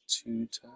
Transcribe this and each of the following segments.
Two times.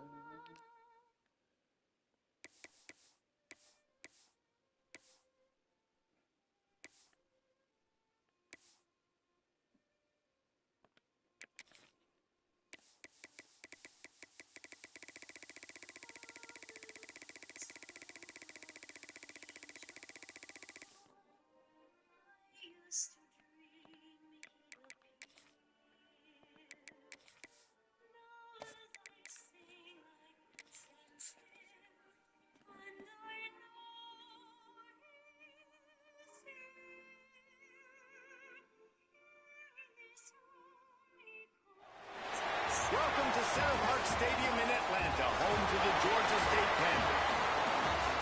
Welcome to Center Park Stadium in Atlanta, home to the Georgia State Panthers.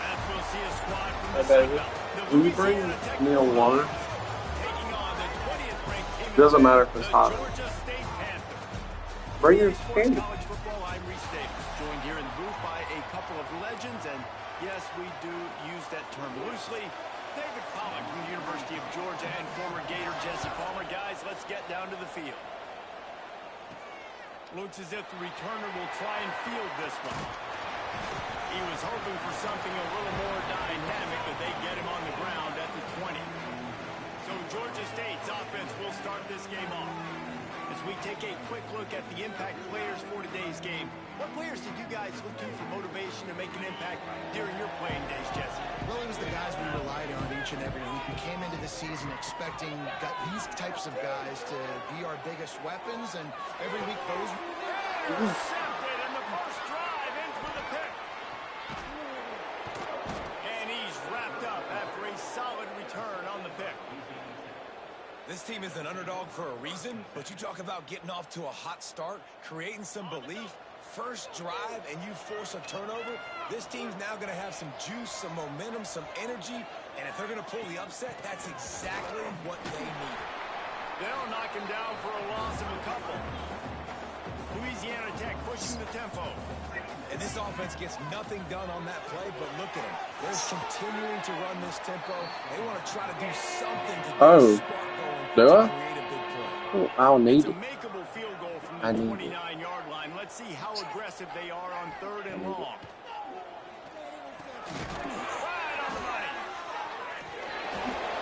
As we'll see a squad from the South, Will you bring me a water? taking on the 20th ranked team. Doesn't matter if it's hot. Georgia State Panthers. Bring your Sports candy. College Football, I'm Reese Davis, joined here in the booth by a couple of legends, and yes, we do use that term loosely. David Pollock from the University of Georgia and former Gator Jesse Palmer. Guys, let's get down to the field. Looks as if the returner will try and field this one. He was hoping for something a little more dynamic, but they get him on the ground at the 20. So Georgia State's offense will start this game off. As we take a quick look at the impact players for today's game, what players did you guys look to for motivation to make an impact during your playing days, Jesse? Well, it was the guys we relied on each and every week. We came into the season expecting these types of guys to be our biggest weapons, and every week those... Intercepted, and the first drive ends with a pick. And he's wrapped up after a solid return on the pick. This team is an underdog for a reason, but you talk about getting off to a hot start, creating some belief, first drive, and you force a turnover. This team's now going to have some juice, some momentum, some energy, and if they're going to pull the upset, that's exactly what they need. They'll knock him down for a loss of a couple. Louisiana Tech pushing the tempo. And this offense gets nothing done on that play, but look at them. They're continuing to run this tempo. They want to try to do something to get a spark going do to I? create a big play. Oh, I don't need It's a it. makeable field goal from I the need it. 29-yard line. Let's see how aggressive they are on 3rd and long. Right on the money.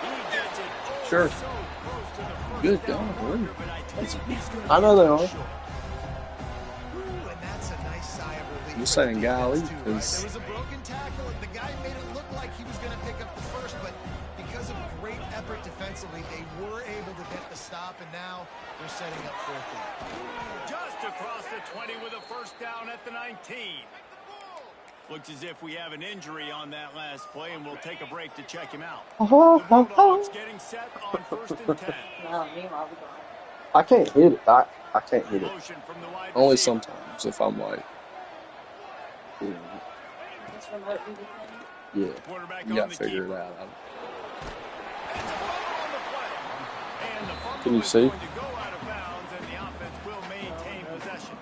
He gets it Sure. so close to the first Good down God, marker, really? but I think he's gonna I know they are. Ooh, and that's a nice sigh of relief. You're saying golly, There because was a broken tackle, and the guy made it look like he was going to pick up the first, but because of great effort defensively, they were able to get the stop, and now they're setting up 4th down. just across the 20 with a first down at the 19. Looks as if we have an injury on that last play, and we'll take a break to check him out. The Bulldogs getting set on 1st and 10. I can't hit it. I can't hit it. Motion from the wide Only receiver. sometimes if I'm like, yeah, Quarterback you on gotta the figure keeper. it out. And the fumble on the play. And the fumble Can you is see? going to go out of bounds, and the offense will maintain possession.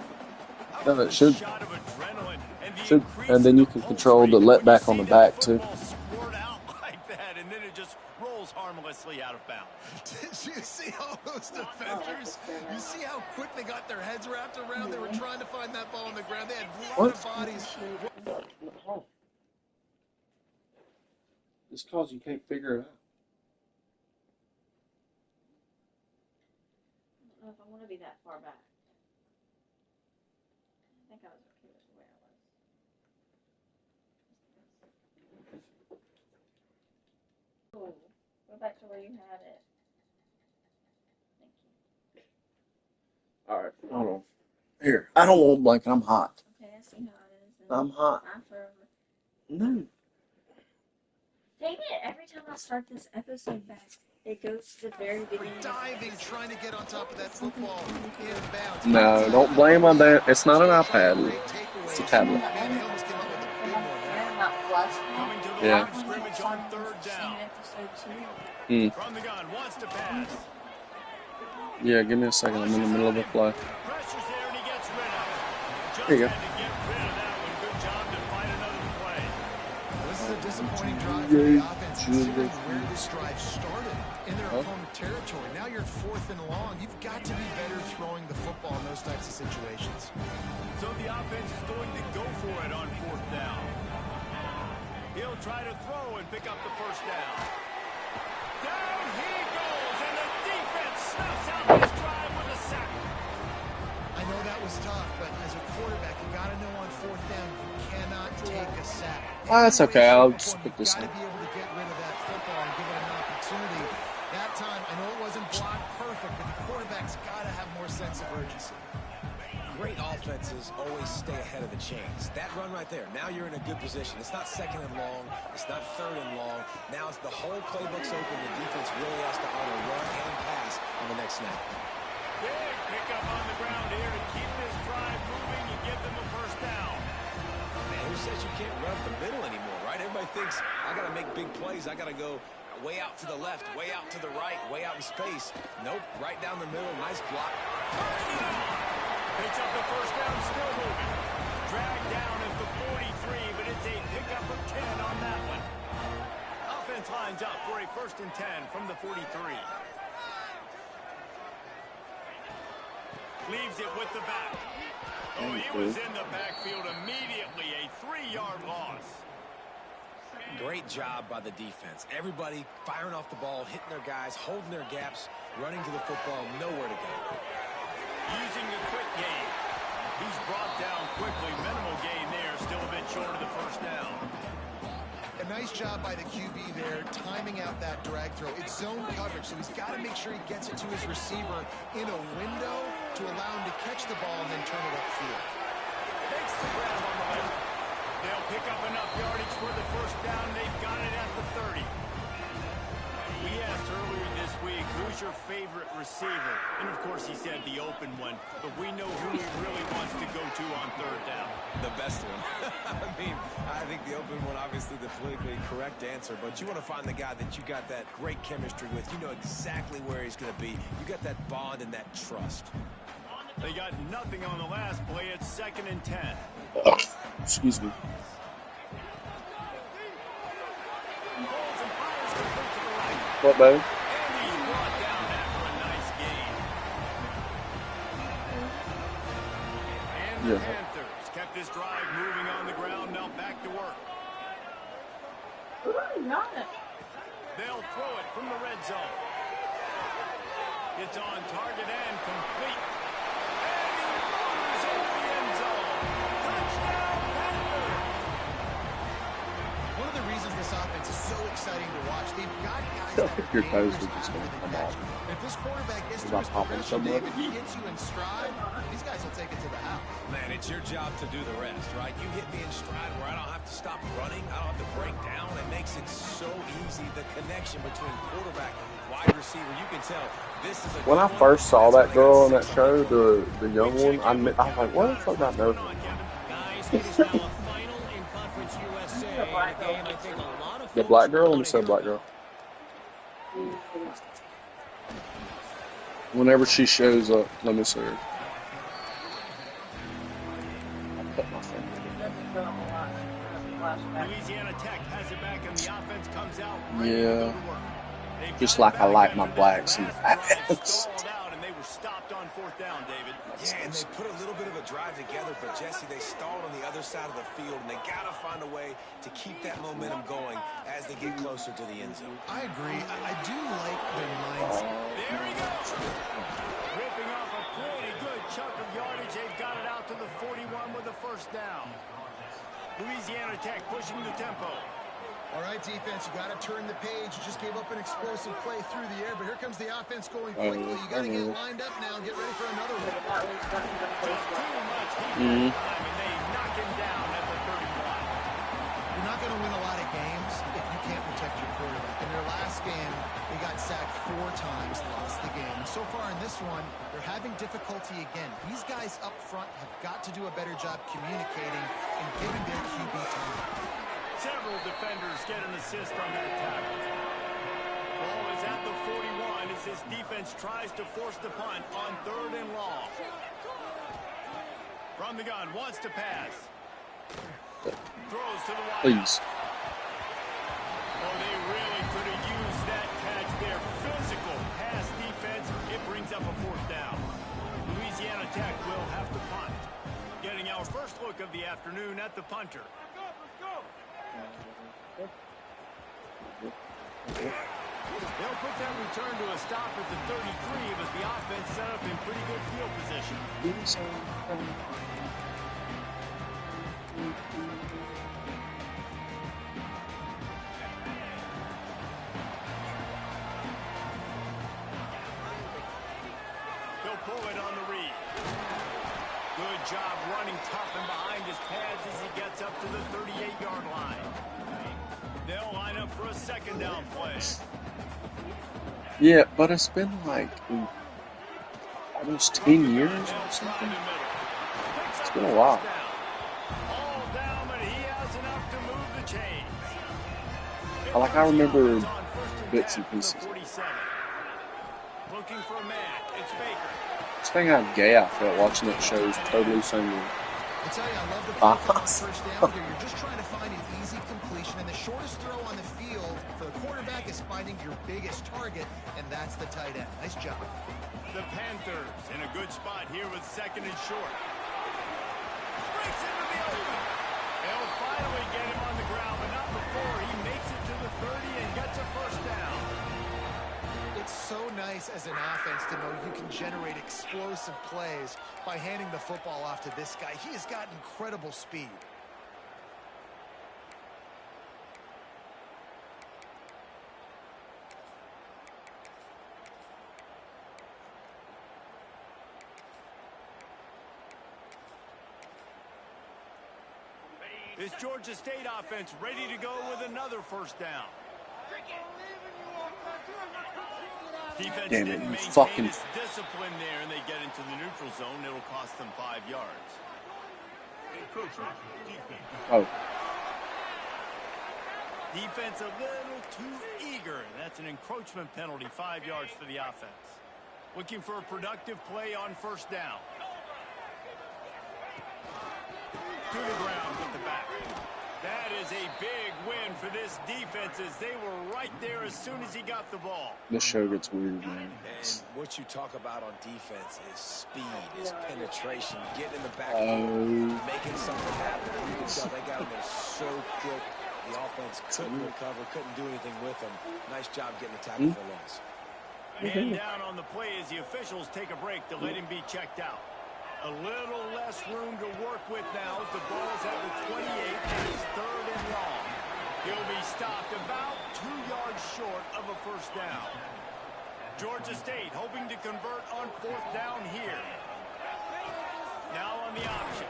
No, it should. Shot of adrenaline, and the Should, increase and then in you the can pulse control rate the when let you back see on the that back too. football squirt out like that, and then it just just rolls harmlessly out of bounds. Did you see all those defenders? You see how quick they got their heads wrapped around? They were trying to find that ball on the ground. They had a lot of bodies. Just cause you can't figure it out. I don't know if I want to be that far back. I think I was okay with the way I was. Ooh, go back to where you had it. Thank you. All right, hold on. Here, I don't want blanket. I'm hot. Okay, I see how it is. I'm hot. I'm forever. No. Dang it! Every time I start this episode back, it goes to the very beginning. Diving, trying to get on top of that football inbounds. No, don't blame on that. It's not an iPad. It's a tablet. Coming to the Yeah. line of scrimmage on third down. From the gun, wants to pass. Yeah, give me a second. I'm in the middle of a play. Pressure's there and he gets rid of it. Just There you go. had to get rid of that one. Good job to find another play. This is a disappointing drive for the offense, considering where this drive started in their opponent territory. Now you're 4th and long. You've got to be better throwing the football in those types of situations. So the offense is going to go for it on 4th down. He'll try to throw and pick up the first down. Down he goes, and the defense snuffs out this drive with a sack. I know that was tough, but as a quarterback, you got to know on 4th down, you cannot take a sack. That's okay. I'll just put this in. You've got to be able to get rid of that football and give it an opportunity. That time, I know it wasn't blocked perfect, but the quarterback's got to have more sense of urgency. Great offenses always stay ahead of the chains. That run right there, now you're in a good position. It's not 2nd and long. It's not 3rd and long. Now it's the whole playbook's open. The defense really has to honor run and pass on the next snap. Big pickup on the ground here to keep this drive moving and give them a first down. Man, who says you can't run up the middle anymore, right? Everybody thinks, I got to make big plays. I got to go way out to the left, way out to the right, way out in space. Nope, right down the middle. Nice block. Picks up the first down, still moving. Dragged down at the 43, but it's a pickup of 10 on that one. Offense lines up for a 1st and 10 from the 43. Leaves it with the back. Oh, he was in the backfield immediately. A 3-yard loss. Great job by the defense. Everybody firing off the ball, hitting their guys, holding their gaps, running to the football, nowhere to go. Using the quick game. He's brought down quickly. Minimal gain there. Still a bit short of the first down. A nice job by the QB there, timing out that drag throw. It's zone coverage, so he's got to make sure he gets it to his receiver in a window to allow him to catch the ball and then turn it upfield. Makes the grab on the left. They'll pick up enough yardage for the first down. They've got it at the 30. We asked earlier this week, who's your favorite receiver? And, of course, he said the open one. But we know who he really wants to go to on 3rd down. The best one. I mean, I think the open one, obviously the politically correct answer, but you want to find the guy that you got that great chemistry with. You know exactly where he's going to be. You got that bond and that trust. They got nothing on the last play. It's 2nd and 10. Excuse me. What, babe? And he's brought down after a nice gain. And the Panthers kept this drive moving on the ground. Now back to work. They'll throw it from the red zone. It's on target and complete. And he runs into the end zone. Touchdown, Panthers! One of the reasons this offense is so exciting to watch, they've got guys I that think are your toes dangerous are just after gonna the come catch. off. And if this quarterback gets to About his popping progression, somewhere. David, he hits you in stride, these guys will take it to the house. Man, it's your job to do the rest, right? You hit me in stride where I don't have to stop running. I don't have to break down. It makes it so easy. The connection between quarterback, wide receiver, you can tell this is a When I good one. first saw That's that when they girl on got that 6 show, the young one, I was like, what the fuck about Nova? Guys, it is now a final in Conference USA. A game I think a lot of The folks black girl? Let me wanna say hear black about. girl. Whenever she shows up, let me see her. I'll put my finger. Louisiana Tech has it back in the offense comes out ready to go Yeah. to work. They've Just got it like I back like my after that blacks in the last drive past. stalled out, and they were stopped on fourth down, David. Yeah, and they put a little bit of a drive together, but Jesse, they stalled on the other side of the field, and they got to find a way to keep that momentum going as they get closer to the end zone. I agree. I do like their mindset. There he goes. Ripping off a pretty good chunk of yardage. They've got it out to the 41 with a first down. Louisiana Tech pushing the tempo. All right, defense, you got to turn the page. You just gave up an explosive play through the air, but here comes the offense going quickly. You got to get lined up now and get ready for another one. Just too much defense time, and they knock him down at the 31. You're not going to win a lot of games if you can't protect your quarterback. In their last game, they got sacked 4 times, lost the game. And so far in this one, they're having difficulty again. These guys up front have got to do a better job communicating and giving their QB time. Several defenders get an assist on that tackle. Ball is at the 41 as this defense tries to force the punt on 3rd and long. From the gun, wants to pass. Throws to the wide. Please. Oh, they really could have used that catch there. Physical pass defense. It brings up a 4th down. Louisiana Tech will have to punt. Getting our first look of the afternoon at the punter. They'll put that return to a stop at the 33, but the offense set up in pretty good field position. He'll pull it on the read. Good job running tough and behind his pads as he gets up to the 38-yard line. They'll line up for a 2nd down play. Yeah, but it's been like almost 10 years or something. It's been a while. All down, but he has enough to move the chains. I remember bits and pieces. 47. Looking for a man. It's Baker. This thing how gay I felt watching that show is totally single. I tell you, I love the play on 1st down here. You're just trying to find an easy completion, and the shortest throw on the field for the quarterback is finding your biggest target, and that's the tight end. Nice job. The Panthers in a good spot here with 2nd and short. Breaks into the open. They'll finally get him on the ground, but not before he makes it to the 30 and gets a first down. It's so nice as an offense to know you can generate explosive plays by handing the football off to this guy. He has got incredible speed. This Georgia State offense ready to go with another first down. Defense Damn it, didn't you maintain fucking- its discipline there, and they get into the neutral zone. It'll cost them 5 yards. Oh, Defense a little too eager. That's an encroachment penalty, 5 yards for the offense. Looking for a productive play on 1st down. To the ground with the back. That is a big win for this defense as they were right there as soon as he got the ball. this show gets weird, man. And what you talk about on defense is speed, is penetration, getting in the backfield, making something happen. You can tell they got in there so quick. The offense couldn't recover, couldn't do anything with them. Nice job getting the tackle for loss. Man down on the play as the officials take a break to let him be checked out. A little less room to work with now as the ball's at the 28 and it's 3rd and long. He'll be stopped about 2 yards short of a first down. Georgia State hoping to convert on 4th down here. Now on the option.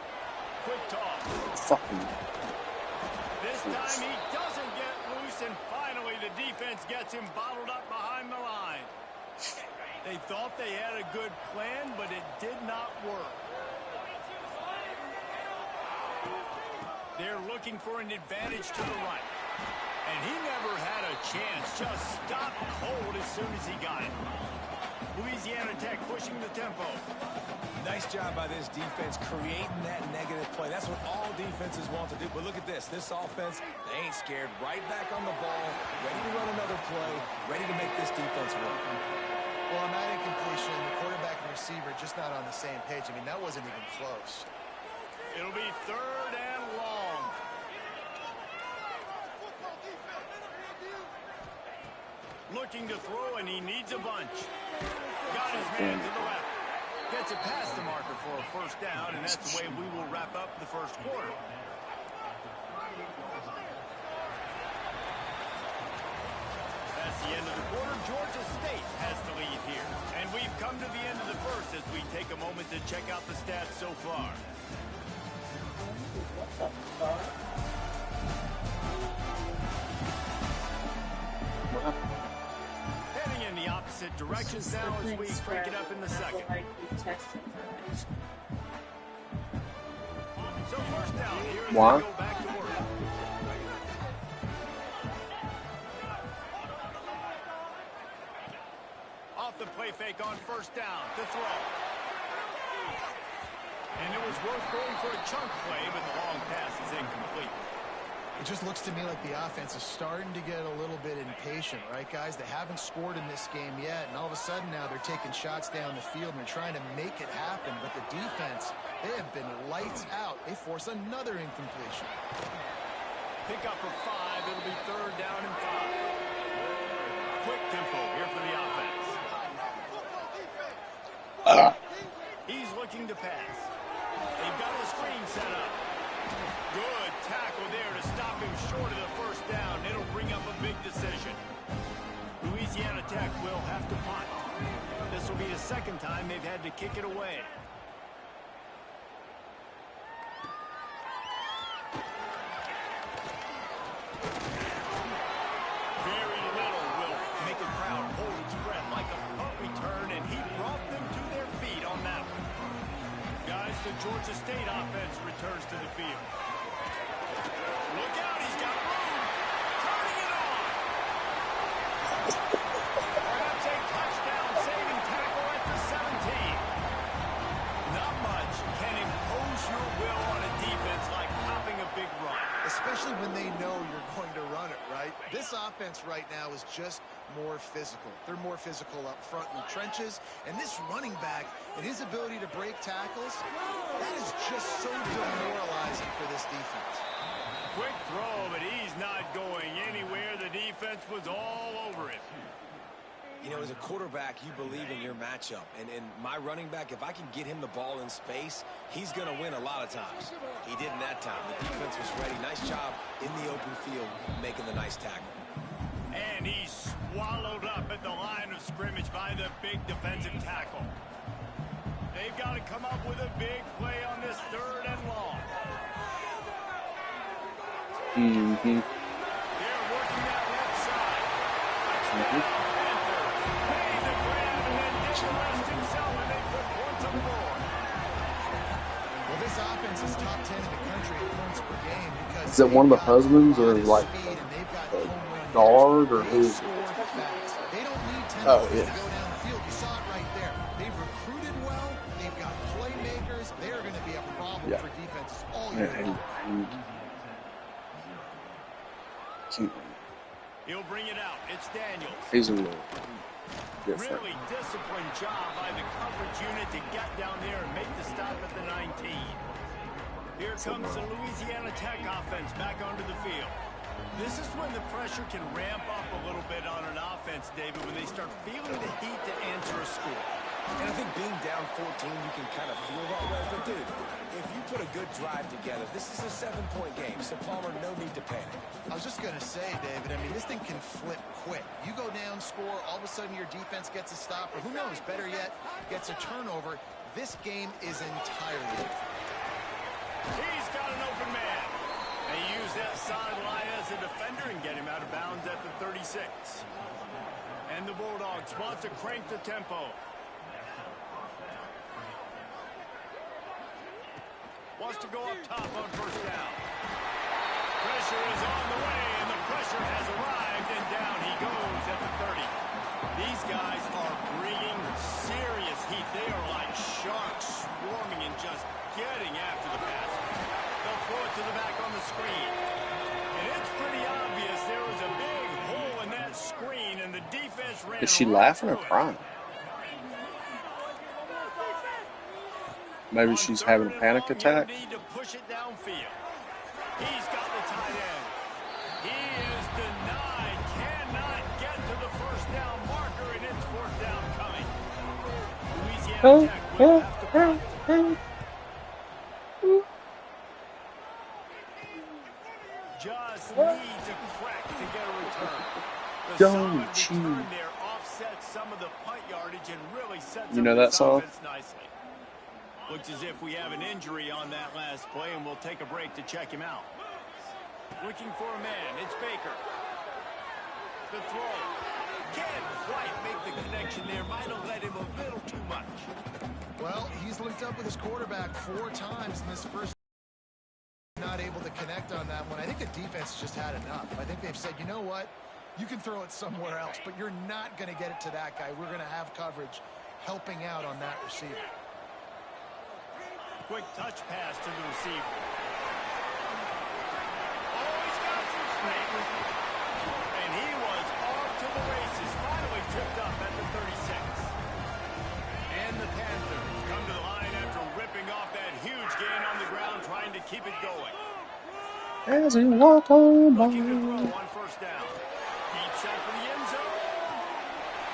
Quick toss. Fucking. This time he doesn't get loose, and finally the defense gets him bottled up behind the line. They thought they had a good plan, but it did not work. They're looking for an advantage to the right. And he never had a chance. Just stopped cold as soon as he got it. Louisiana Tech pushing the tempo. Nice job by this defense creating that negative play. That's what all defenses want to do. But look at this. This offense, they ain't scared. Right back on the ball, ready to run another play, ready to make this defense work. Well, on that incompletion, the quarterback and receiver just not on the same page. I mean, that wasn't even close. It'll be 3rd and long. Looking to throw, and he needs a bunch. Got his man to the left. Gets it past the marker for a 1st down, and that's the way we will wrap up the 1st quarter. That's the end of the quarter. Georgia State has the lead here. And we've come to the end of the 1st as we take a moment to check out the stats so far. Heading in the opposite directions now as we break it up in the 2nd. So 1st down here as we go back to work. Off the play fake on 1st down to throw. And it was worth going for a chunk play, but the long pass is incomplete. It just looks to me like the offense is starting to get a little bit impatient, right, guys? They haven't scored in this game yet, and all of a sudden now they're taking shots down the field and they're trying to make it happen. But the defense, they have been lights out. They force another incompletion. Pick up for 5. It'll be 3rd down and 5. Quick tempo here for the offense. He's looking to pass. They've got a screen set up. Good tackle there to stop him short of the 1st down. It'll bring up a big decision. Louisiana Tech will have to punt. This will be the 2nd time they've had to kick it away. Very little will make a crowd hold its breath like a punt return, and he brought them to their feet on that one. Guys, the Georgia State offense returns to the field. Look out, he's got room. Turning it on. Perhaps a touchdown-saving tackle at the 17. Not much can impose your will on a defense like popping a big run. Especially when they know you're going to run it, right? This offense right now is just more physical. They're more physical up front in the trenches. And this running back and his ability to break tackles, that is just so demoralizing for this defense. Quick throw, but he's not going anywhere. The defense was all over it. You know, as a quarterback, you believe in your matchup. And my running back, if I can get him the ball in space, he's going to win a lot of times. He didn't that time. The defense was ready. Nice job in the open field making the nice tackle. And he's swallowed up at the line of scrimmage by the big defensive tackle. They've got to come up with a big play on this 3rd and long. Mm-hmm. They're working that left side. Made the grab and then didn't rest himself, and they put points on the board. Well, this offense is top 10 in the country in points per game because Is it one of the husbands or like a guard or who? They don't need 10 Oh, points yeah. to go down the field. You saw it right there. They've recruited well. They've got playmakers. They're going to be a problem for defenses all year long. He'll bring it out. It's Daniels. He's a little different. Really disciplined job by the coverage unit to get down there and make the stop at the 19. Here comes the Louisiana Tech offense back onto the field. This is when the pressure can ramp up a little bit on an offense, David, when they start feeling the heat to answer a score. And I think being down 14, you can kind of feel that way. But, dude, if you put a good drive together, this is a 7-point game. So, Palmer, no need to panic. I was just going to say, David, I mean, this thing can flip quick. You go down, score, all of a sudden your defense gets a stop, or who knows, better yet, gets a turnover. This game is entirely different. He's got an open man. They use that sideline as a defender and get him out of bounds at the 36. And the Bulldogs want to crank the tempo. Wants to go up top on 1st down. Pressure is on the way, and the pressure has arrived, and down he goes at the 30. These guys are bringing serious heat. They are like sharks swarming and just getting after the pass. They'll throw it to the back on the screen. And it's pretty obvious there was a big hole in that screen, and the defense ran Is she right laughing or through it. crying? Maybe she's having a panic attack. Need to push it downfield. He's got the tight end. He is denied. Cannot get to the first down marker, and it's fourth down coming. Louisiana Tech will have to punt. Just needs a crack to get a return. The Don't solid you? return there offsets some of the punt yardage and really sets You up know that this song? offense nicely. Looks as if we have an injury on that last play, and we'll take a break to check him out. Looking for a man. It's Baker. The throw. Can't quite make the connection there. Might have led him a little too much. Well, he's linked up with his quarterback 4 times in this first. Not able to connect on that one. I think the defense just had enough. I think they've said, you know what? You can throw it somewhere else, but you're not going to get it to that guy. We're going to have coverage helping out on that receiver. Quick touch pass to the receiver. Oh, he's got some speed. And he was off to the races. Finally tripped up at the 36. And the Panthers come to the line after ripping off that huge gain on the ground, trying to keep it going. As we walk on by. Looking to throw on first down. Deep shot for the end zone.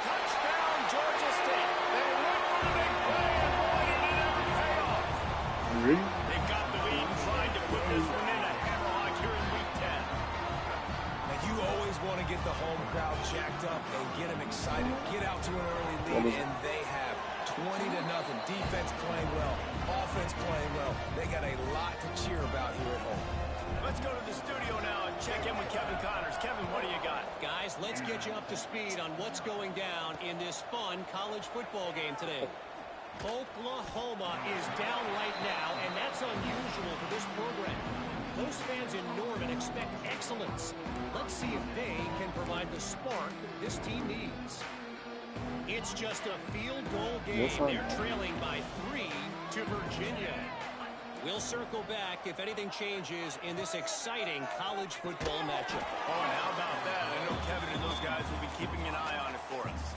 Touchdown, Georgia State. They went for the big play, and boy, did it ever pay off. They got the lead and tried to put this one in a hammerlock here in week 10. And you always want to get the home crowd jacked up and get them excited. Get out to an early lead, and they have 20-0. Defense playing well, offense playing well. They got a lot to cheer about here at home. Let's go to the studio now and check in with Kevin Connors. Kevin, what do you got? Guys, let's get you up to speed on what's going down in this fun college football game today. Oklahoma is down right now, and that's unusual for this program. Those fans in Norman expect excellence. Let's see if they can provide the spark this team needs. It's just a field goal game. They're trailing by 3 to Virginia. We'll circle back if anything changes in this exciting college football matchup. Oh, and how about that? I know Kevin and those guys will be keeping an eye on it for us.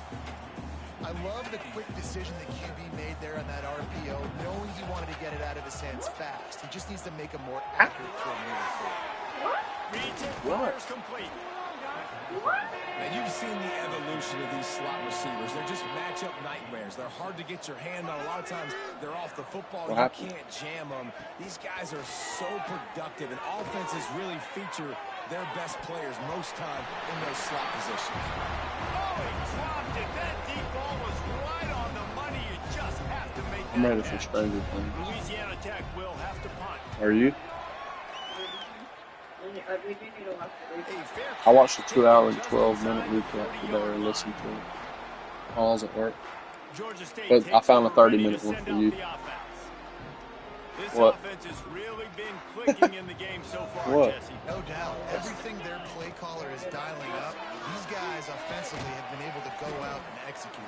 I love the quick decision that QB made there on that RPO, knowing he wanted to get it out of his hands fast. He just needs to make a more accurate throw moving forward. Reads it, fires complete. And you've seen the evolution of these slot receivers. They're just matchup nightmares. They're hard to get your hand on. A lot of times they're off the football. You can't jam them. These guys are so productive, and offenses really feature their best players most time in those slot positions. Oh, he dropped it. That deep ball was right on the money. You just have to make that I'm ready for catch. Stranger Things. Louisiana Tech will have to punt. Are you? I watched a 2-hour and 12-minute recap today or listened to it while I was at work. Georgia State But I found a takes over, ready 30-minute to one send for out you. the offense. This What? offense has really been clicking in the game so far, What? Jesse. No doubt. Everything their play caller is dialing up, these guys offensively have been able to go out and execute.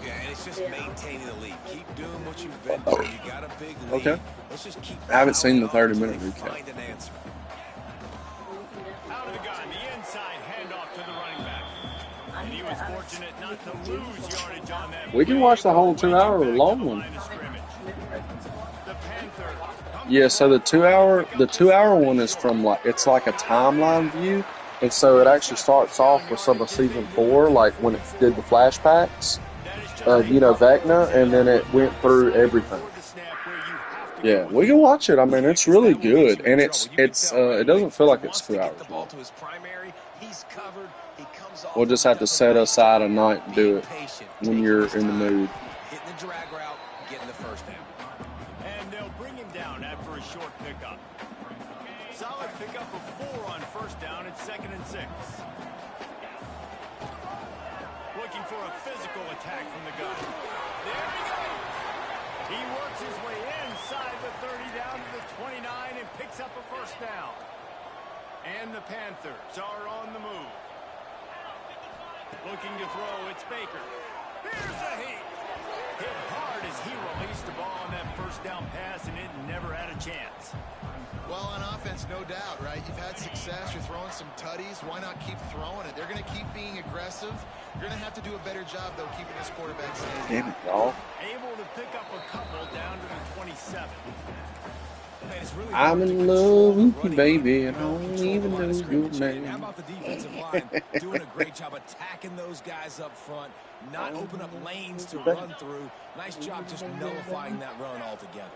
Yeah, and it's just maintaining the lead. Keep doing what you've been doing. You got a big lead. Okay. Let's just keep I haven't seen the plowing on 30-minute until they recap. find an answer. Out of the gun, the inside handoff to the running back. And he was fortunate not to lose yardage on that. We can watch the whole 2-hour long one. The Panthers. Yeah, so the 2-hour one is from it's like a timeline view, and so it actually starts off with some of season 4, like when it did the flashbacks of Vecna, and then it went through everything. Yeah, we can watch it. I mean, it's really good, and it doesn't feel like it's 2 hours long. We'll just have to set aside a night and do it when you're in the mood. Hitting the drag route, getting the first down. And they'll bring him down after a short pickup. Solid pickup of 4 on first down. It's 2nd and 6. Looking for a physical attack from the gun. There he goes. He works his way inside the 30 down to the 29 and picks up a first down. And the Panthers are on the move. Looking to throw, it's Baker. Here's a heat. Hit hard as he released the ball on that first down pass, and it never had a chance. Well, on offense, no doubt, right? You've had success. You're throwing some tutties. Why not keep throwing it? They're going to keep being aggressive. You're going to have to do a better job, though, keeping this quarterback safe. Damn it, y'all. Able to pick up a couple down to the 27. Man, it's really I'm hard to in control love the with you, running baby, game, and I don't control even the line know of your scrimmage. And name. how about the defensive line doing a great job attacking those guys up front, not open up lanes to run through. Nice job just nullifying that run altogether.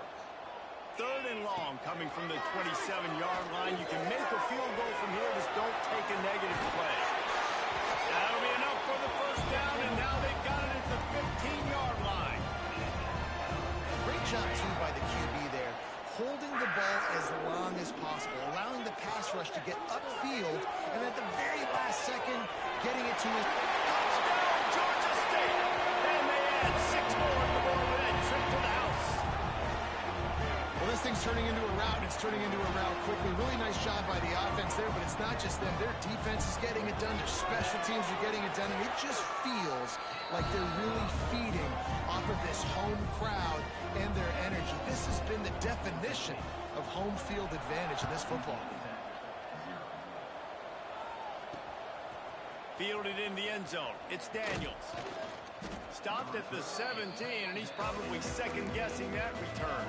3rd and long coming from the 27-yard line. You can make a field goal from here. Just don't take a negative play. That'll be enough for the first down, and now they've got it at the 15-yard line. Great job, too, by the QB there. Holding the ball as long as possible, allowing the pass rush to get upfield, and at the very last second, getting it to his... Touchdown, Georgia State! And they add 6 more to the board with that trip to the house. Well, this thing's turning into a rout, and it's turning into a rout quickly. Really nice job by the offense there, but it's not just them. Their defense is getting it done. Their special teams are getting it done, and it just feels like they're really feeding off of this home crowd and their energy. This has been the definition of home field advantage in this football game. Fielded in the end zone. It's Daniels. Stopped at the 17, and he's probably second-guessing that return.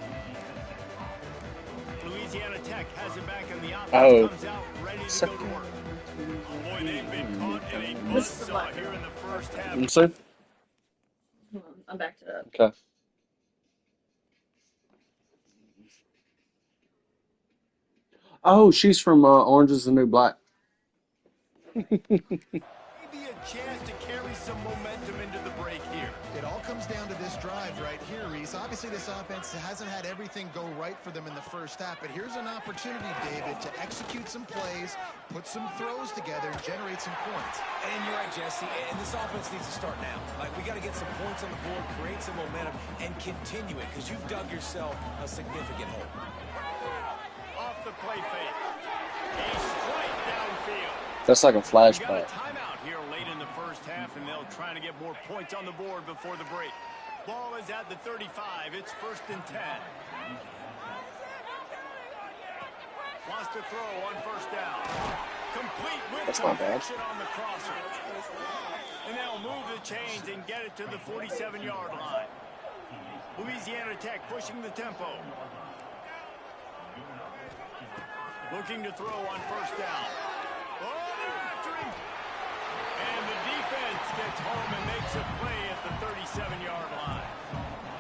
Louisiana Tech has it back, and the offense comes out ready to go to work. Boy, they've been caught in a buzzsaw here in the first half. Let me see. I'm backed up. Okay. Oh, she's from Orange is the New Black. Maybe a chance to carry some momentum into the break here. It all comes down to this drive right here, Reese. Obviously, this offense hasn't had everything go right for them in the first half, but here's an opportunity, David, to execute some plays, put some throws together, and generate some points. And you're right, Jesse, and this offense needs to start now. Like, we got to get some points on the board, create some momentum, and continue it, because you've dug yourself a significant hole. Off the play fake. A straight downfield. That's like a We got a flashback. timeout here late in the first half, and they'll try to get more points on the board before the break. Ball is at the 35. It's 1st and 10. Wants to throw on 1st down. Complete with That's not bad. conviction on the crosser. And they'll move the chains and get it to the 47-yard line. Louisiana Tech pushing the tempo. Looking to throw on 1st down. Oh, they're after him. And the defense gets home and makes a play at the 37-yard line.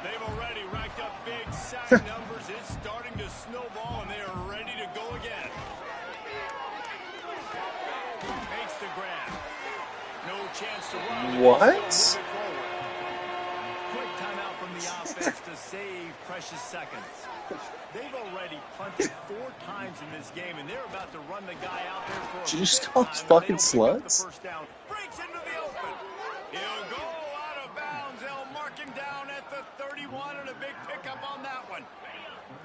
They've already racked up big sack numbers. It's starting to snowball, and they are ready to go again. Makes the grab. No chance to run. What? Still moving forward. Quick timeout from the offense to save precious seconds. They've already punted 4 times in this game, and they're about to run the guy out there for a Did you just 5th call time us if they fucking don't pick up the sluts? first down. Breaks into the open. He'll go out of bounds. They'll mark him down at the 31, and a big pickup on that one.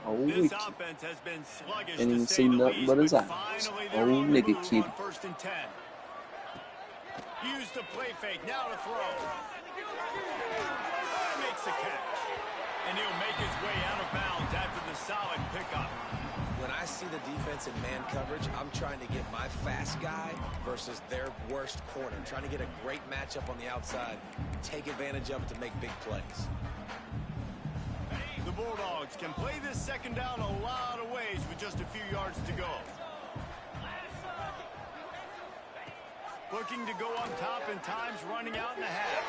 Holy This kid. offense has been sluggish, Ain't to even say seen the nothing least, but his but eyes. finally they're Old on the nigga move kid. on 1st and 10. Use the play fake. Now to throw. Makes the catch. And he'll make his way out of bounds after the solid pickup. When I see the defense in man coverage, I'm trying to get my fast guy versus their worst corner. Trying to get a great matchup on the outside, take advantage of it to make big plays. The Bulldogs can play this 2nd down a lot of ways with just a few yards to go. Looking to go on top, and time's running out in the half.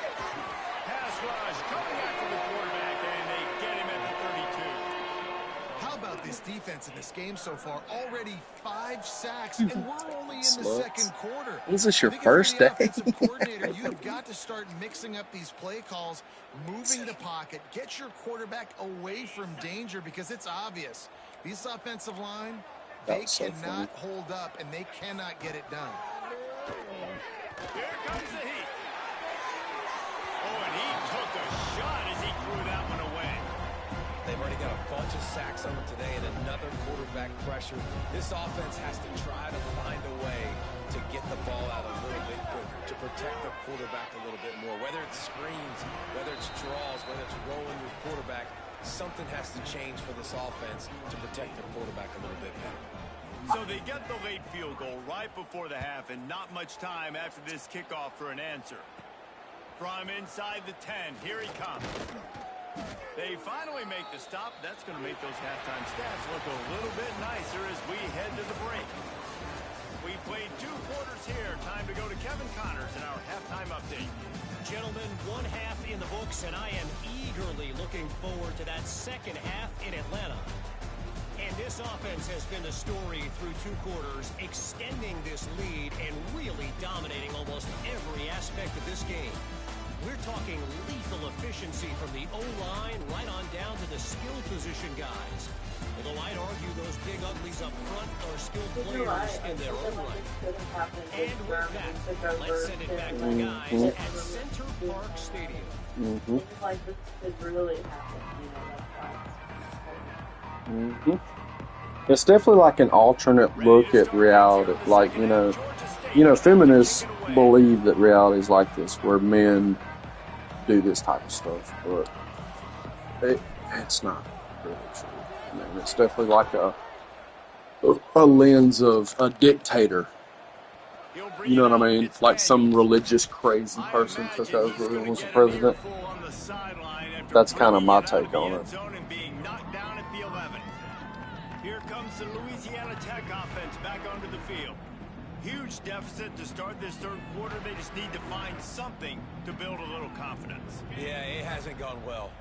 Pass rush coming after the quarterback, and they get him at the 32. How about this defense in this game so far? Already 5 sacks, and we're only in the Sluts. 2nd quarter. Is this your I think if you're first the day? offensive coordinator, you've got to start mixing up these play calls, moving the pocket, get your quarterback away from danger, because it's obvious. These offensive line, That they was so cannot hold up, and they cannot get it done. Here comes the heat. Oh, and he took a shot as he threw that one away. They've already got a bunch of sacks on them today and another quarterback pressure. This offense has to try to find a way to get the ball out a little bit quicker, to protect the quarterback a little bit more, whether it's screens, whether it's draws, whether it's rolling your quarterback, something has to change for this offense to protect their quarterback a little bit better. So they get the late field goal right before the half and not much time after this kickoff for an answer. From inside the 10, here he comes. They finally make the stop. That's going to make those halftime stats look a little bit nicer as we head to the break. We played 2 quarters here. Time to go to Kevin Connors in our halftime update. Gentlemen, 1 half in the books, and I am eagerly looking forward to that second half in Atlanta. And this offense has been the story through 2 quarters, extending this lead and really dominating almost every aspect of this game. We're talking lethal efficiency from the O-line right on down to the skill position guys. Although I'd argue those big uglies up front are skilled players in their own right. And with that, let's send it back to the guys at Center Park Stadium. Like this could really happen, you know, that's why. It's definitely like an alternate look at reality. Like, you know, feminists believe that reality is like this, where men do this type of stuff, but it's not really true. I mean, it's definitely like a lens of a dictator. You know what I mean? Like some religious crazy person took over and was the president. That's kind of my take on it. Here comes the Louisiana Tech offense back onto the field. Huge deficit to start this 3rd quarter. They just need to find something to build a little confidence. Yeah, it hasn't gone well.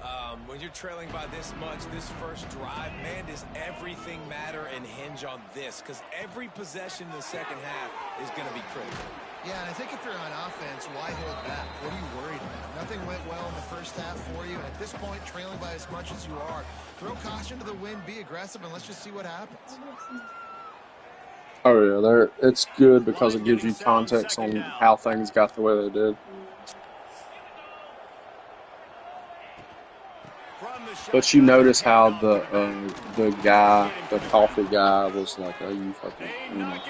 When you're trailing by this much, this first drive, man, does everything matter and hinge on this? Because every possession in the second half is going to be critical. Yeah, and I think if you're on offense, why hold back? What are you worried about? Nothing went well in the first half for you. And at this point, trailing by as much as you are, throw caution to the wind, be aggressive, and let's just see what happens. Oh yeah, it's good because it gives you context on how things got the way they did. But you notice how the guy, the coffee guy, was like, "Oh, you fucking," you know,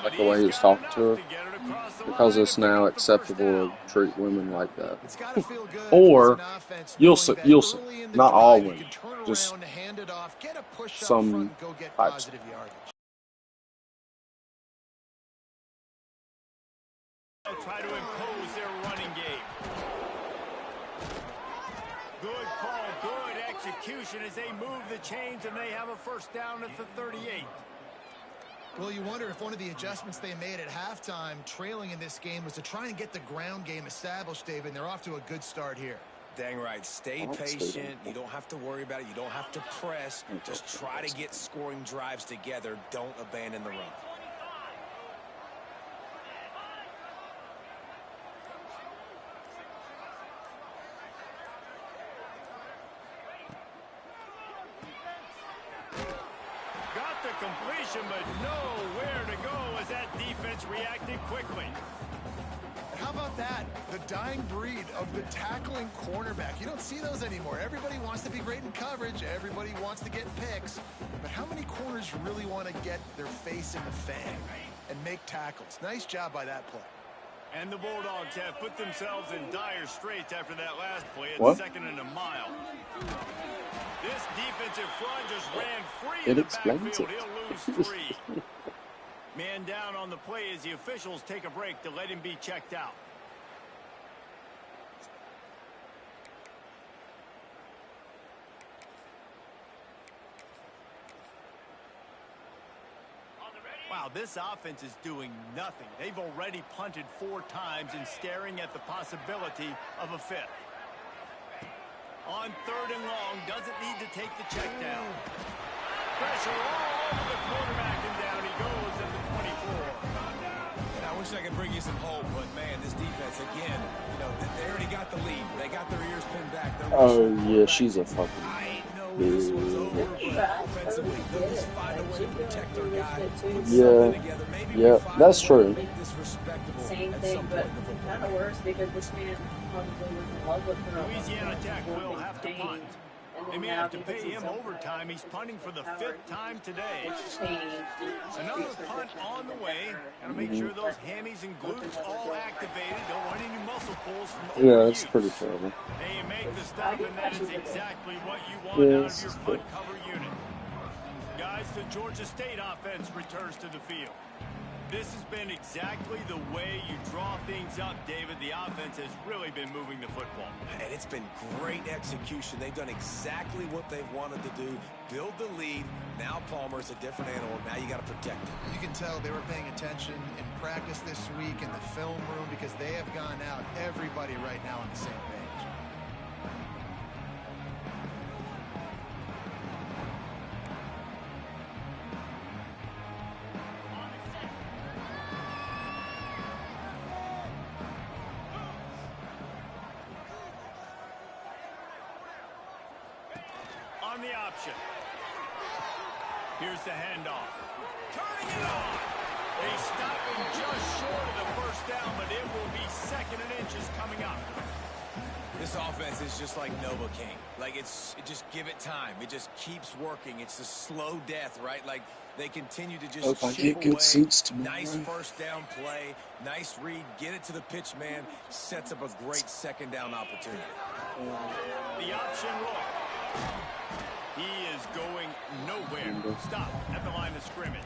like the way he was talking to her, because it's now acceptable to treat women like that. Or you'll see, not all women, just some types. Try to impose their running game. Good call, good execution as they move the chains and they have a first down at the 38. Well, you wonder if one of the adjustments they made at halftime, trailing in this game, was to try and get the ground game established, David, and they're off to a good start here. Dang right. Stay patient. You don't have to worry about it. You don't have to press. Just try to get scoring drives together. Don't abandon the run. Completion, but nowhere to go as that defense reacted quickly. How about that? The dying breed of the tackling cornerback. You don't see those anymore. Everybody wants to be great in coverage. Everybody wants to get picks. But how many corners really want to get their face in the fan and make tackles? Nice job by that play. And the Bulldogs have put themselves in dire straits after that last play at 2nd and a mile. This defensive front just ran free in the backfield. He'll lose 3. Man down on the play as the officials take a break to let him be checked out. Wow, this offense is doing nothing. They've already punted 4 times and staring at the possibility of a 5th. On 3rd and long, doesn't need to take the check down. Pressure all over the quarterback, and down he goes at the 24. And I wish I could bring you some hope, but man, this defense, again, you know, they already got the lead. They got their ears pinned back. Oh, yeah, she's a fucking this was over, but offensively, they'll just find a way to protect their guy. Yeah, that's true. Same thing, but kind of worse because this man probably was in love with her. Louisiana Tech will have to punt. They may have to pay him overtime. He's punting for the 5th time today. Another punt on the way. Gotta make sure those hammies and glutes all activated. Don't want any muscle pulls from Yeah, overuse. it's pretty terrible. They make the stop, and that is exactly what you want out of your punt cover unit. Guys, the Georgia State offense returns to the field. This has been exactly the way you draw things up, David. The offense has really been moving the football. And it's been great execution. They've done exactly what they've wanted to do. Build the lead. Now Palmer's a different animal. Now you got to protect him. You can tell they were paying attention in practice this week in the film room because they have gone out, everybody right now on the same page. On the option. Here's the handoff. Turning it on. They stop him just short of the first down, but it will be 2nd and inches coming up. This offense is just like Novocaine. Like, it just give it time. It just keeps working. It's a slow death, right? Like, they continue to just Hope I chip get good away. seats tomorrow. Nice first down play. Nice read. Get it to the pitch man. Sets up a great 2nd down opportunity. The option look. He is going nowhere. Stop at the line of scrimmage.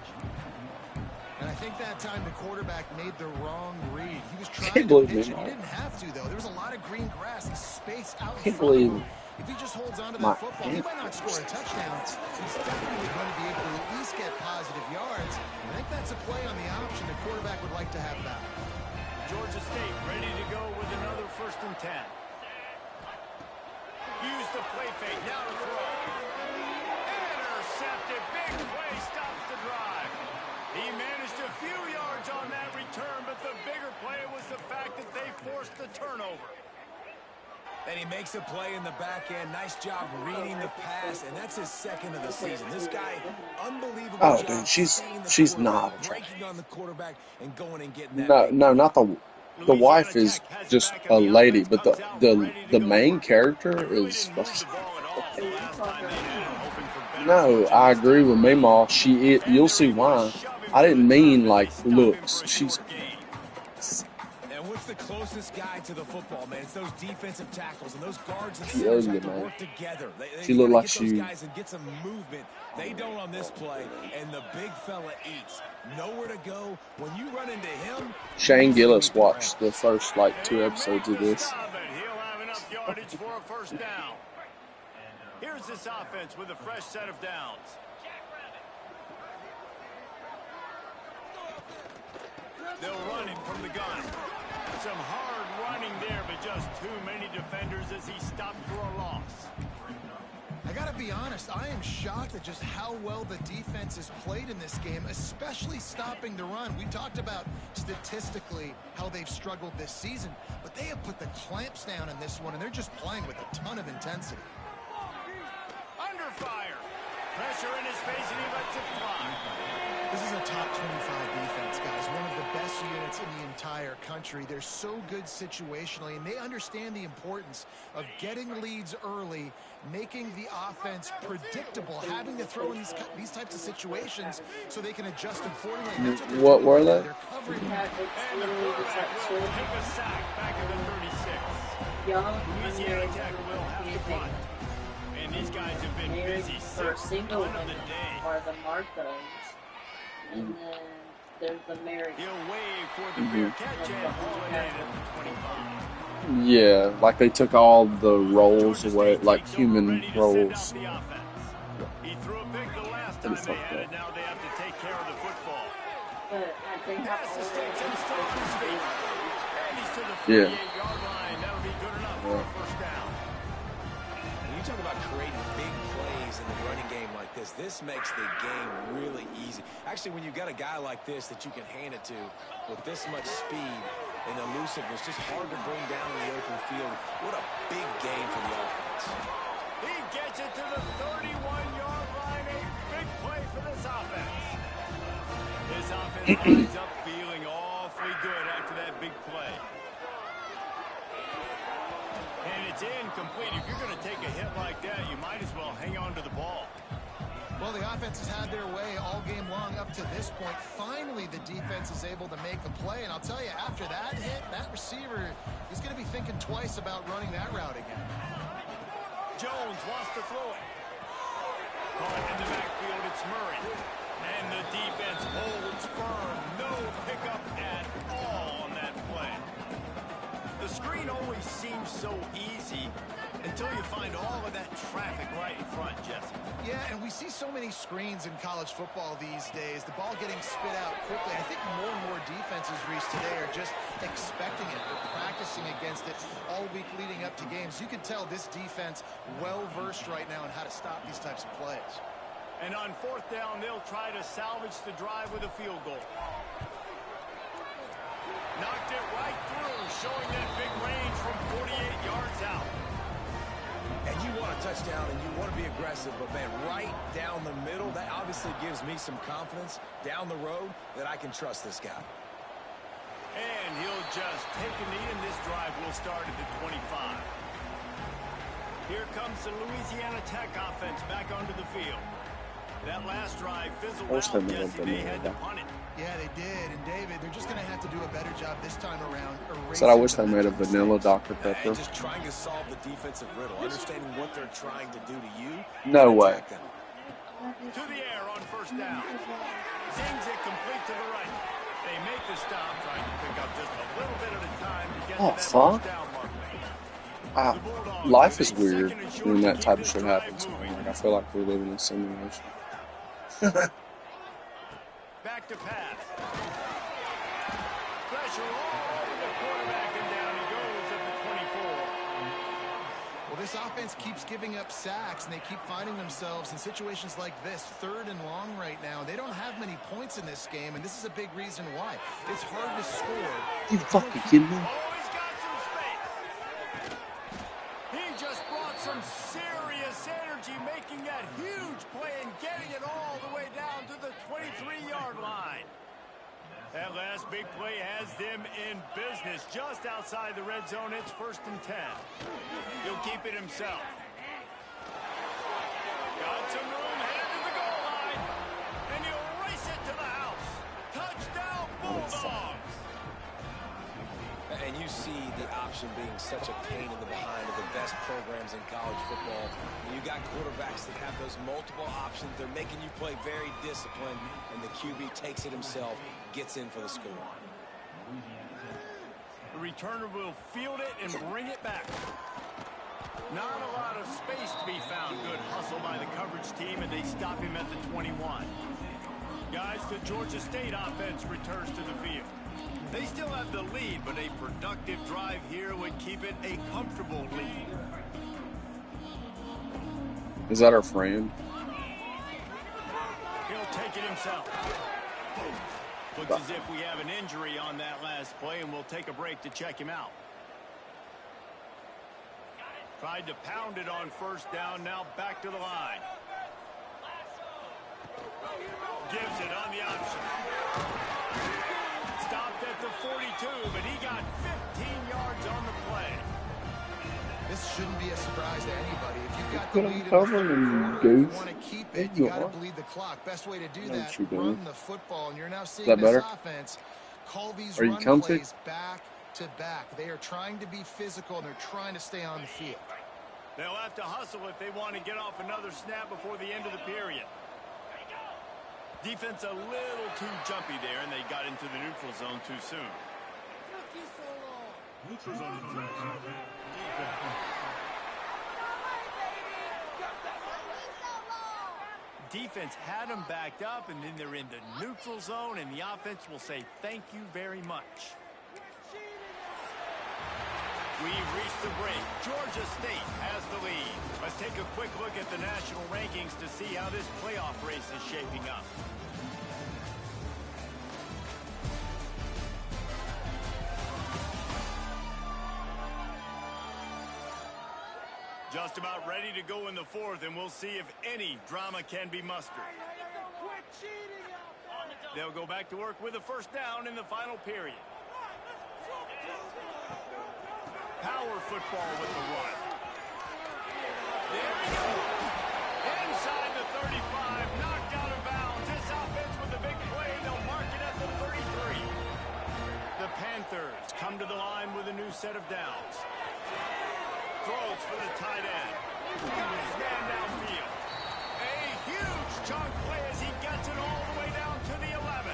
And I think that time the quarterback made the wrong read. He was trying Can't to believe pitch him. it. He didn't have to, though. There was a lot of green grass and space out in Can't front of believe him. If he just holds on to my that football, he might not score a touchdown. He's definitely going to be able to at least get positive yards. I think that's a play on the option the quarterback would like to have back. Georgia State ready to go with another 1st and 10. Use the play fake. Now to throw. Intercepted. Big play stops the drive. He managed a few yards on that return, but the bigger play was the fact that they forced the turnover. And he makes a play in the back end. Nice job reading the pass, and that's his 2nd of the season. This guy, unbelievable Oh, job dude, seeing the she's quarterback, not. breaking on the quarterback and going and getting that No, big no, play. not the wife is just a lady, but the main character is. No, I agree with Meemaw. You'll see why. I didn't mean like looks. She's. And what's the closest guy to the football, man? It's those defensive tackles and those guards and She centers ugly, have to man. work together. She looked like get she. those guys and get some movement. They don't on this play, and the big fella eats. Nowhere to go. When you run into him, Shane Gillis watched the first like 2 episodes of this. He'll have enough yardage for a 1st down. Here's this offense with a fresh set of downs. They'll run him from the gun. Some hard running there, but just too many defenders as he stopped for a loss. I got to be honest, I am shocked at just how well the defense has played in this game, especially stopping the run. We talked about statistically how they've struggled this season, but they have put the clamps down in this one, and they're just playing with a ton of intensity. Under fire. Pressure in his face, and he lets it fly. This is a top 25 defense, guys. One of the best units in the entire country. They're so good situationally, and they understand the importance of getting leads early, making the offense predictable, having to throw in these types of situations so they can adjust accordingly. That's What were they? They're covering. And the quarterback will take a sack back at the 36. Louisiana Tech will have to punt. And these guys have been busy since the single punt of the women day. are the Marthas, and then there's the Mary. He'll wave for the fair catch and haul it in at the 25. Yeah, like they took all the roles Georgia away, State like takes over, human ready to send roles. out the offense. He threw a pick the last time Pretty they fucked had up. it. Now they have to take care of the football. But they have Pass all to States and still on his feet. And he's to the Yeah. 48-yard line. That'll be good enough for a 1st down. When you talk about creating big plays in the running game like this makes the game really easy. Actually, when you've got a guy like this that you can hand it to with this much speed and elusiveness, just hard to bring down in the open field. What a big game for the offense. He gets it to the 31-yard line. A big play for this offense. This offense lines up feeling awfully good after that big play. And It's incomplete. If you're going to take a hit like that, you might as well hang on to the ball. Well, the offense has had their way all game long up to this point. Finally, the defense is able to make a play. And I'll tell you, after that hit, that receiver is going to be thinking twice about running that route again. Jones wants to throw it. Caught in the backfield, it's Murray. And the defense holds firm. No pickup at all on that play. The screen always seems so easy until you find all of that traffic right in front, Jesse. Yeah, and we see so many screens in college football these days. The ball getting spit out quickly. I think more and more defenses, Reese, today are just expecting it. They're practicing against it all week leading up to games. You can tell this defense well-versed right now in how to stop these types of plays. And on fourth down, they'll try to salvage the drive with a field goal. Knocked it right through, showing that big range from 48 yards out. And you want a touchdown and you want to be aggressive, but man, right down the middle, that obviously gives me some confidence down the road that I can trust this guy. And he'll just take a knee, and this drive will start at the 25. Here comes the Louisiana Tech offense back onto the field. That last drive fizzled out, Jesse. They had to punt it. Yeah, they did. And, David, they're just going to have to do a better job this time around. Said I wish they made a vanilla Dr. Pepper. And just trying to solve the defensive riddle, understanding what they're trying to do to you. No way. To the air on first down. Zings it complete to the right. They make the stop, trying to pick up just a little bit at a time to get to that first down mark. Life is weird when that type of shit happens. Like, I feel like we're living in a simulation. Back to pass. Pressure all over the quarterback, and down he goes at the 24. Well, this offense keeps giving up sacks, and they keep finding themselves in situations like this, third and long right now. They don't have many points in this game, and this is a big reason why. It's hard to score. You fucking kidding me? Oh, he's got some space. He just brought some serious energy, making that huge play and getting it all the way down to the 23-yard line. That last big play has them in business just outside the red zone. It's 1st and 10. He'll keep it himself. Got some room, headed to the goal line, and he'll race it to the house. Touchdown, Bulldogs. And you see the option being such a pain in the behind of the best programs in college football. You got quarterbacks that have those multiple options. They're making you play very disciplined, and the QB takes it himself, gets in for the score. The returner will field it and bring it back. Not a lot of space to be found. Good hustle by the coverage team, and they stop him at the 21. Guys, the Georgia State offense returns to the field. They still have the lead, but a productive drive here would keep it a comfortable lead. Is that our friend? He'll take it himself. Looks as if we have an injury on that last play, and we'll take a break to check him out. Tried to pound it on first down, now back to the line. Gives it on the option. Stopped at the 42, but he got 15 yards on the play. This shouldn't be a surprise to anybody. If you've got the Put lead him in the cover third and quarter, you goof. want to keep it, You you got are. to bleed the clock. Best way to do Know that, what you're doing. run the football. And you're now seeing that this better? offense call these Are you run comfy? plays back to back. They are trying to be physical, and they're trying to stay on the field. They'll have to hustle if they want to get off another snap before the end of the period. Defense a little too jumpy there, and they got into the neutral zone too soon. Neutral zone infraction. Defense had them backed up, and then they're in the neutral zone, and the offense will say thank you very much. We've reached the break. Georgia State has the lead. Let's take a quick look at the national rankings to see how this playoff race is shaping up. Just about ready to go in the fourth, and we'll see if any drama can be mustered. They'll go back to work with a first down in the final period. Power football with the run. There he goes. Inside the 35, knocked out of bounds. This offense with a big play. They'll mark it at the 33. The Panthers come to the line with a new set of downs. Throws for the tight end. Got his man downfield. A huge chunk play as he gets it all the way down to the 11.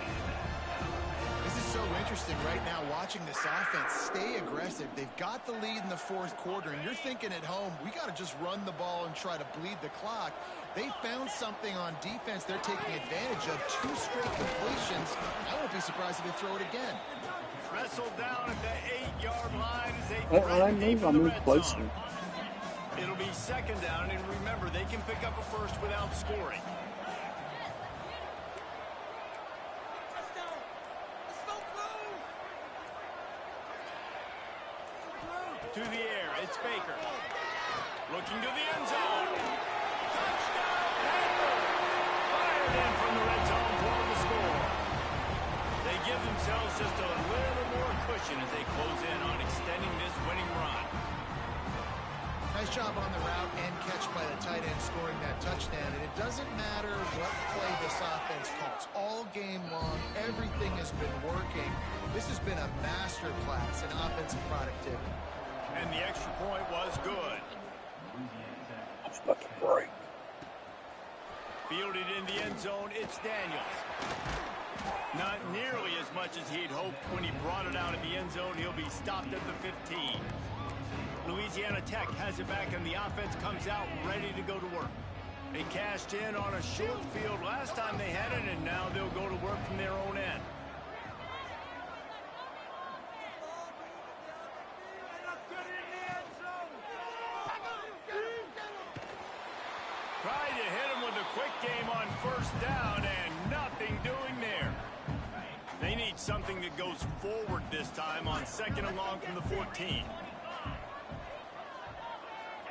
This is so interesting right now watching this offense stay aggressive. They've got the lead in the fourth quarter, and you're thinking at home, we got to just run the ball and try to bleed the clock. They found something on defense they're taking advantage of. 2 straight completions. I won't be surprised if they throw it again. Wrestled down at the 8-yard line as they I moved closer. It'll be second down, and remember, they can pick up a first without scoring. To the air, it's Baker. Looking to the end zone. Touchdown, Panthers! Fired in from the red zone toward the score. They give themselves just a little more cushion as they close in on extending this winning run. Nice job on the route and catch by the tight end scoring that touchdown. And it doesn't matter what play this offense calls. All game long, everything has been working. This has been a master class in offensive productivity. And the extra point was good. It's about to break. Fielded in the end zone, it's Daniels. Not nearly as much as he'd hoped when he brought it out of the end zone. He'll be stopped at the 15. Louisiana Tech has it back, and the offense comes out ready to go to work. They cashed in on a short field last time they had it, and now they'll go to work from their own end. Tried to hit him with a quick game on first down, and nothing doing there. They need something that goes forward this time on second and long from the 14.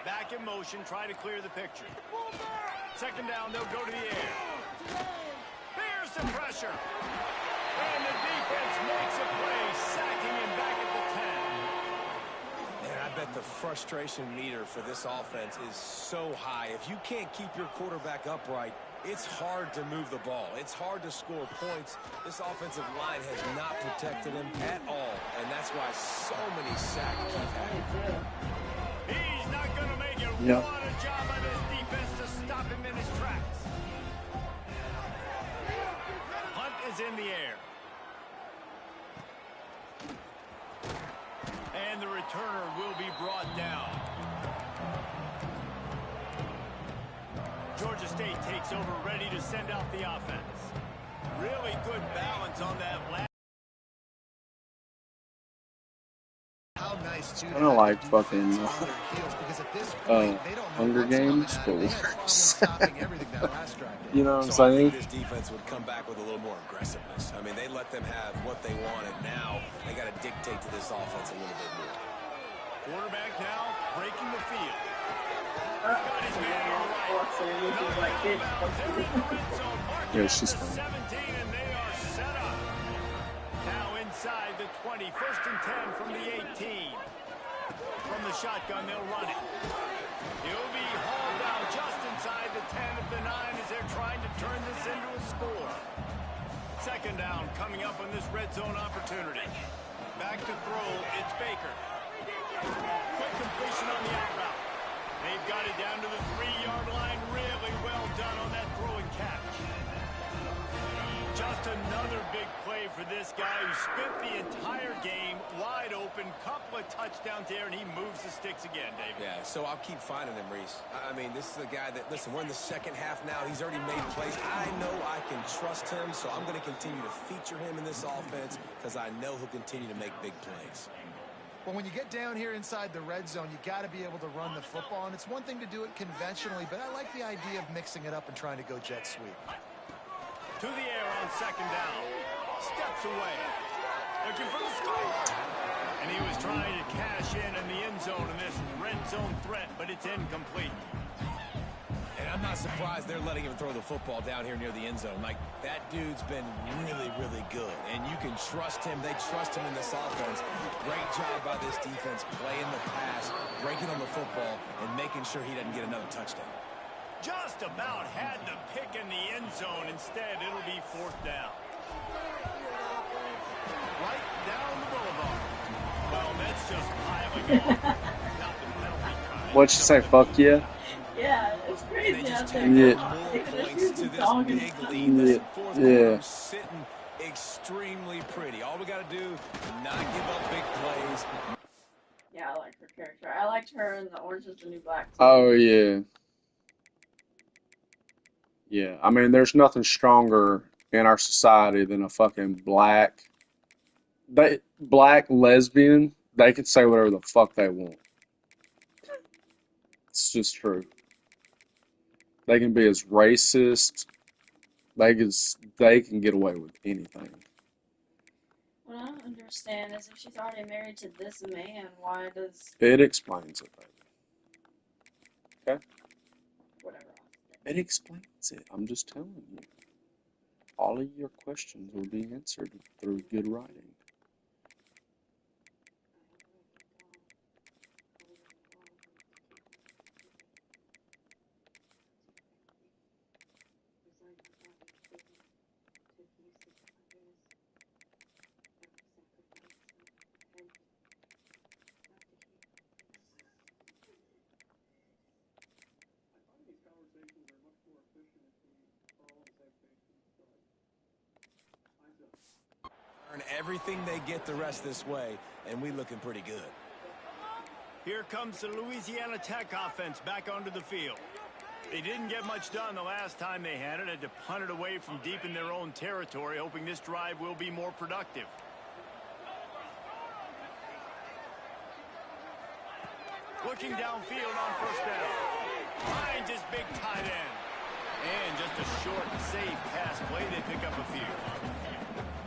Back in motion, try to clear the picture. Second down, they'll go to the air. Here's the pressure. And the defense makes a play, sacking him back at the 10. And I bet the frustration meter for this offense is so high. If you can't keep your quarterback upright, it's hard to move the ball. It's hard to score points. This offensive line has not protected him at all, and that's why so many sacks keep happening. He's not going to make it. Yep. What a job by this defense to stop him in his tracks. Hunt is in the air. And the returner will be brought down. Georgia State takes over, ready to send out the offense. Really good balance on that last. How nice, too. I don't like fucking Hunger Games, but worse. You know what I'm So I saying? think this defense would come back with a little more aggressiveness. I mean, they let them have what they wanted. Now they got to dictate to this offense a little bit more. Quarterback now breaking the field. Got his man on the right. Yeah, she's fine. 17, and they are set up. Now inside the 20, first and 10 from the 18. From the shotgun, they'll run it. He'll be hauled down just inside the 10 at the 9 as they're trying to turn this into a score. Second down coming up on this red zone opportunity. Back to throw, it's Baker. Quick completion on the out route. They've got it down to the 3-yard line. Really well done on that throw and catch. Just another big play for this guy who spent the entire game wide open. Couple of touchdowns there, and he moves the sticks again, David. Yeah, so I'll keep finding him, Reese. I mean, this is a guy that, listen, we're in the second half now. He's already made plays. I know I can trust him, so I'm going to continue to feature him in this offense because I know he'll continue to make big plays. Well, when you get down here inside the red zone, you got to be able to run the football, and it's one thing to do it conventionally, but I like the idea of mixing it up and trying to go jet sweep. To the air on second down. Steps away. Looking for the score. And he was trying to cash in the end zone in this red zone threat, but it's incomplete. And I'm not surprised they're letting him throw the football down here near the end zone. Like, that dude's been really, really good. And you can trust him. They trust him in this offense. Great job by this defense playing the pass, breaking on the football, and making sure he doesn't get another touchdown. Just about had the pick in the end zone. Instead, it'll be 4th down. Right down the boulevard. Well, that's just piling on. Not the penalty time. What'd you say? Fuck yeah? Yeah, it's crazy. They just out take there. Yeah. more They points shoot to the this dog and big stuff. lead. This Yeah. fourth Yeah. quarter sitting extremely pretty. All we got to do, not give up big plays. Yeah, I like her character. I liked her in the Orange is the New Black too. Oh yeah. Yeah. I mean, there's nothing stronger in our society than a fucking black lesbian. They can say whatever the fuck they want. It's just true. They can be as racist. They can get away with anything. What I don't understand is if she's already married to this man, why does It explains it, baby. Okay? whatever? It explains it. I'm just telling you. All of your questions will be answered through good writing. Earn everything they get the rest this way, and we looking pretty good. Here comes the Louisiana Tech offense back onto the field. They didn't get much done the last time they had it. Had to punt it away from deep in their own territory, hoping this drive will be more productive. Looking downfield on 1st down. Finds his big tight end. And just a short, safe pass play. They pick up a few.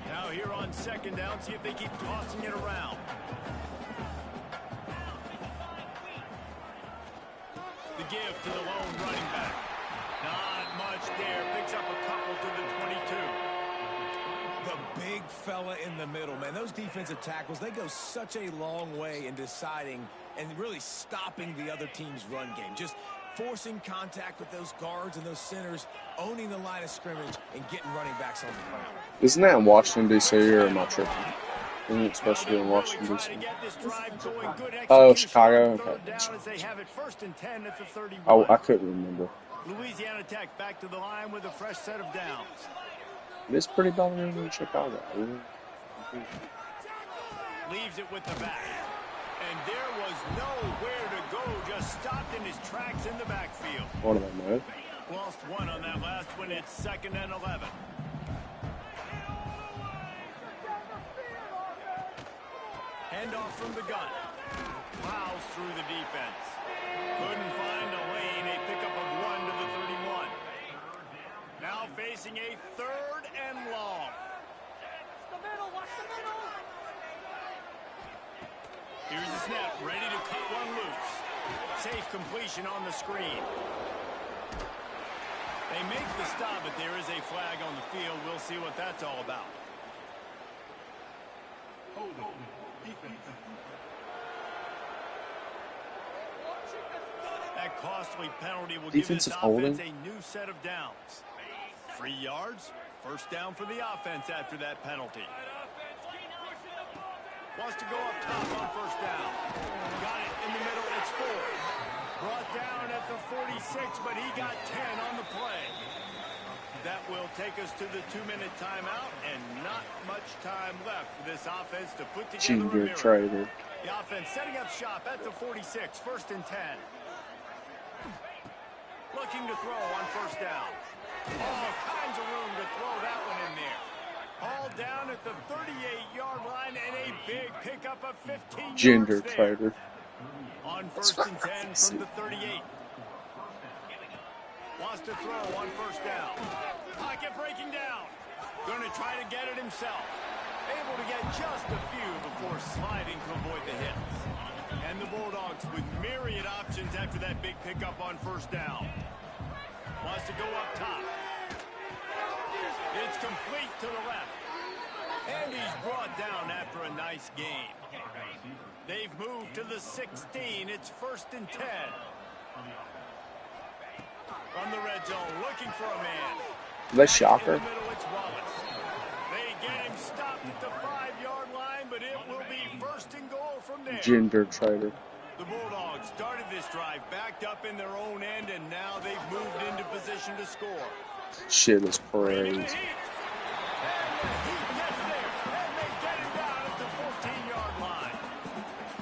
Now here on 2nd down, see if they keep tossing it around. The give to the lone running back. Not much there. Picks up a couple to the 22. The big fella in the middle, man. Those defensive tackles, they go such a long way in deciding and really stopping the other team's run game. Just forcing contact with those guards and those centers, owning the line of scrimmage, and getting running backs on the ground. Isn't that in Washington, D.C. or am I tripping? Isn't it supposed to be in Washington, D.C.? Oh, Chicago? Okay. Oh, I couldn't remember. Louisiana Tech back to the line with a fresh set of downs. It's pretty bad in Chicago. Leaves it with the back. And there was nowhere to go. Just stopped in his tracks in the backfield. What do they know? Lost one on that last one. It's 2nd and 11. Handoff from the gun. Plows through the defense. Couldn't find a lane. A pickup of 1 to the 31. Now facing a 3rd and long. Watch the middle. Here's the snap. Ready to cut one loose. Safe completion on the screen. They make the stop, but there is a flag on the field. We'll see what that's all about. That costly penalty will give this Defensive offense holding? a new set of downs. 3 yards, 1st down for the offense after that penalty. Wants to go up top on 1st down. Got it in the middle, it's 4. Brought down at the 46, but he got 10 on the play. That will take us to the 2-minute timeout, and not much time left for this offense to put together a Junior miracle. Trader. The offense setting up shop at the 46, 1st and 10. Looking to throw on 1st down. All kinds of room to throw that one in there. All down at the 38-yard line, and a big pickup of 15 Gender yards there. Trader. On 1st and 10 from the 38. Wants to throw on 1st down. Pocket breaking down. Going to try to get it himself. Able to get just a few before sliding to avoid the hits. And the Bulldogs with myriad options after that big pickup on 1st down. Wants to go up top. It's complete to the left. And he's brought down after a nice gain. They've moved to the 16. It's 1st and 10. From the red zone, looking for a man. The shocker. In the middle, it's Wallace. They get him stopped at the 5-yard line, but it will be 1st and goal from there. Ginger trader. The Bulldogs started this drive backed up in their own end, and now they've moved into position to score. Shit is Bringing the crazy. heat. And the heat gets there, and they get him down at the 14-yard line.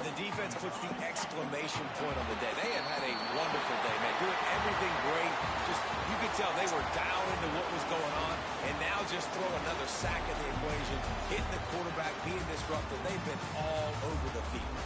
The defense puts the exclamation point on the day. They have had a wonderful day, man. Doing everything great. Just, you could tell they were dialed into what was going on, and now just throw another sack in the equation, hitting the quarterback, being disruptive. They've been all over the field.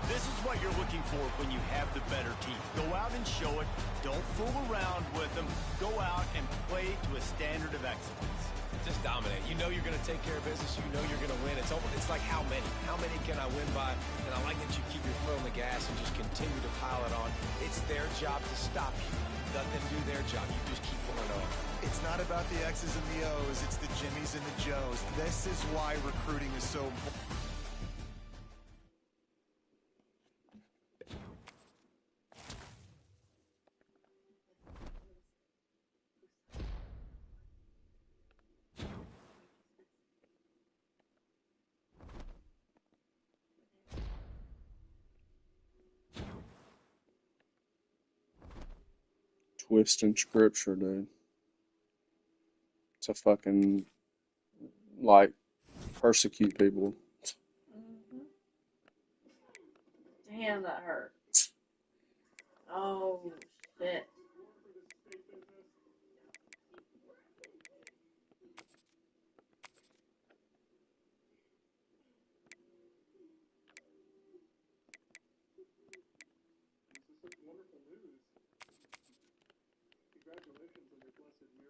This is what you're looking for when you have the better team. Go out and show it. Don't fool around with them. Go out and play to a standard of excellence. Just dominate. You know you're going to take care of business. You know you're going to win. It's like how many? How many can I win by? And I like that you keep your foot on the gas and just continue to pile it on. It's their job to stop you. Let them do their job. You just keep going on. It's not about the X's and the O's. It's the Jimmies and the Joes. This is why recruiting is so important. Twisting scripture, dude. To fucking, like, persecute people. Damn, that hurt. Oh, shit. This is such wonderful news. Congratulations on your blessed miracle.